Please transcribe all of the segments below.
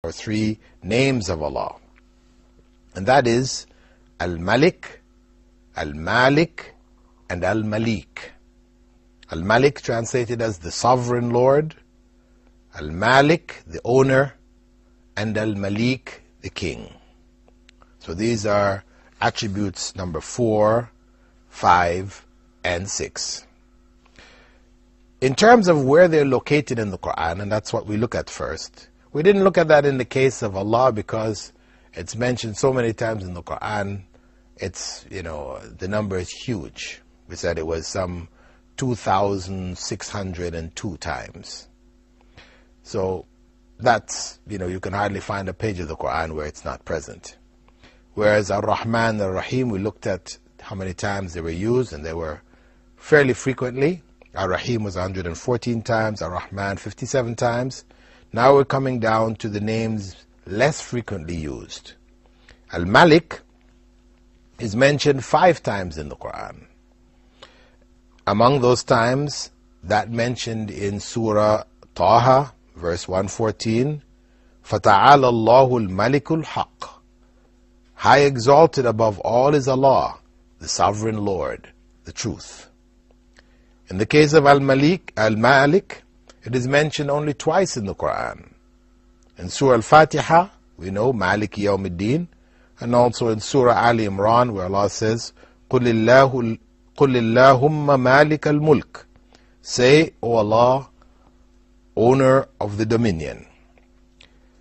or three names of Allah. And that is Al-Malik, Al-Malik, and Al-Malik. Al-Malik translated as the sovereign Lord, Al-Malik, the owner, and Al-Malik, the king. So these are attributes number 4, 5, and 6. In terms of where they're located in the Quran, and that's what we look at first, we didn't look at that in the case of Allah because it's mentioned so many times in the Quran. It's, the number is huge. We said it was some 2,602 times. So that's, you can hardly find a page of the Quran where it's not present. Whereas Ar-Rahman, Ar-Rahim, we looked at how many times they were used, and they were fairly frequently. Ar-Rahim was 114 times, Ar-Rahman 57 times. Now we're coming down to the names less frequently used. Al-Malik is mentioned 5 times in the Quran. Among those times, that mentioned in Surah Taha, verse 114, فَتَعَالَى اللَّهُ الْمَلِكُ الْحَقِّ. High exalted above all is Allah, the sovereign Lord, the truth. In the case of Al-Malik, it is mentioned only twice in the Quran. In Surah Al-Fatiha, we know Maliki Yawmiddin, and also in Surah Ali Imran, where Allah says, قُلِ اللَّهُمَّ مَالِكَ الْمُلْكِ. Say, O Allah, owner of the dominion.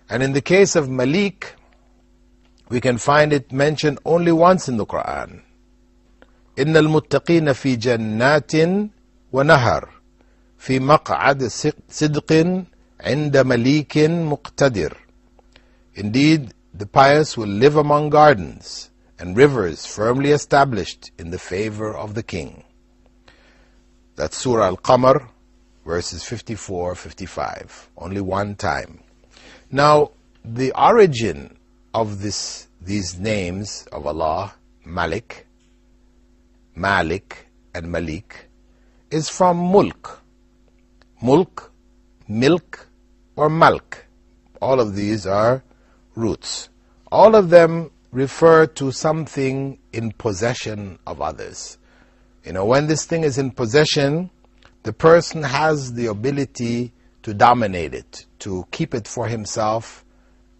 And in the case of Malik, we can find it mentioned only once in the Quran. إِنَّ الْمُتَّقِينَ فِي جَنَّاتٍ وَنَهَرٍ فِي مَقْعَدِ صِدْقٍ عِنْدَ مَلِيكٍ مُقْتَدِرٍ. Indeed, the pious will live among gardens and rivers firmly established in the favor of the king. That's Surah Al-Qamar, verses 54, 55. Only one time. Now, the origin of these names of Allah, Malik, and Malik, is from mulk. Mulk, milk, or malk. All of these are roots. All of them refer to something in possession of others. When this thing is in possession, the person has the ability to dominate it, to keep it for himself,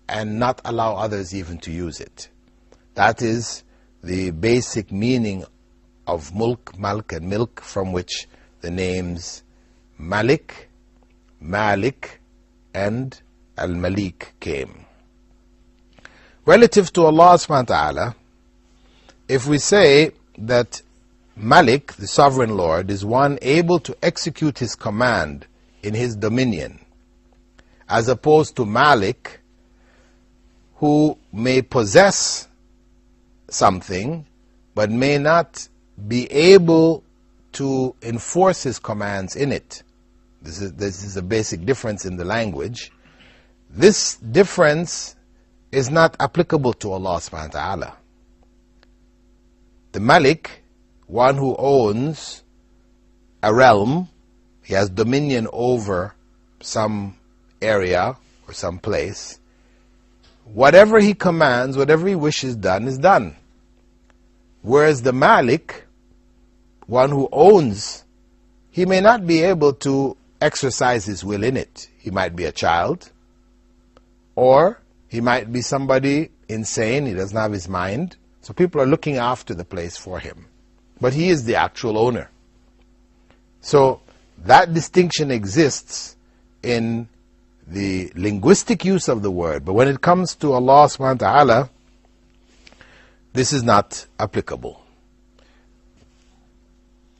and not allow others even to use it. That is the basic meaning of mulk, malk, and milk, from which the names Malik, Malik, and Al-Malik came. Relative to Allah subhanahu wa ta'ala, if we say that Malik, the sovereign Lord, is one able to execute his command in his dominion, as opposed to Malik, who may possess something, but may not be able to enforce his commands in it. This is a basic difference in the language. This difference is not applicable to Allah subhanahu wa ta'ala. The Malik, one who owns a realm, he has dominion over some area or some place. Whatever he commands, whatever he wishes done is done. Whereas the Malik, one who owns, he may not be able to exercise his will in it. He might be a child, or he might be somebody insane, he doesn't have his mind, so people are looking after the place for him. But he is the actual owner. So that distinction exists in the linguistic use of the word, but when it comes to Allah subhanahu wa ta'ala, this is not applicable.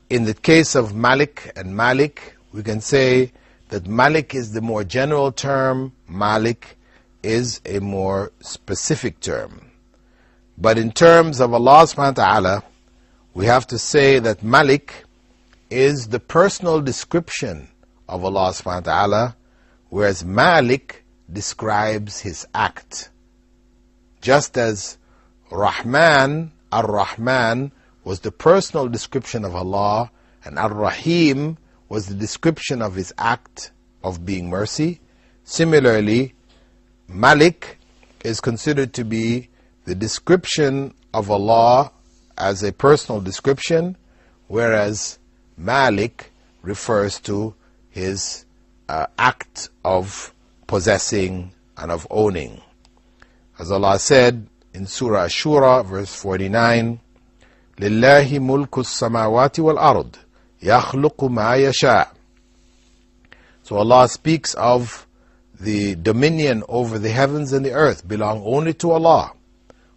In the case of Malik and Malik, we can say that Malik is the more general term, Malik is a more specific term. But in terms of Allah subhanahu wa ta'ala, we have to say that Malik is the personal description of Allah subhanahu wa ta'ala, whereas Malik describes his act. Just as Rahman, Ar-Rahman, was the personal description of Allah, and Ar-Rahim was the description of his act of being mercy. Similarly, Malik is considered to be the description of Allah as a personal description, whereas Malik refers to his act of possessing and of owning. As Allah said in Surah Ash-Shura, verse 49, لِلَّهِ مُلْكُ السَّمَاوَاتِ وَالْأَرْضِ يَخْلُقُ مَا يَشَاءُ. So Allah speaks of the dominion over the heavens and the earth belong only to Allah,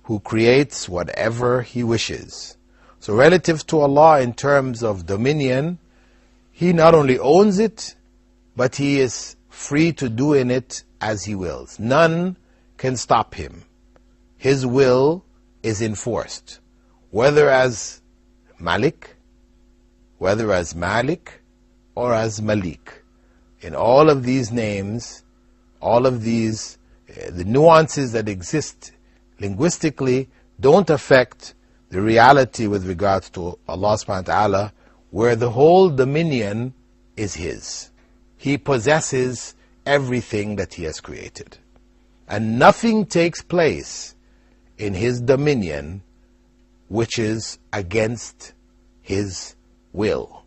who creates whatever He wishes. So relative to Allah in terms of dominion, He not only owns it, but He is free to do in it as He wills. None can stop Him. His will is enforced, whether as Malik, whether as Malik, or as Malik. In all of these names, all of these, the nuances that exist linguistically don't affect the reality with regards to Allah subhanahu wa ta'ala, where the whole dominion is His. He possesses everything that He has created. And nothing takes place in His dominion which is against His will.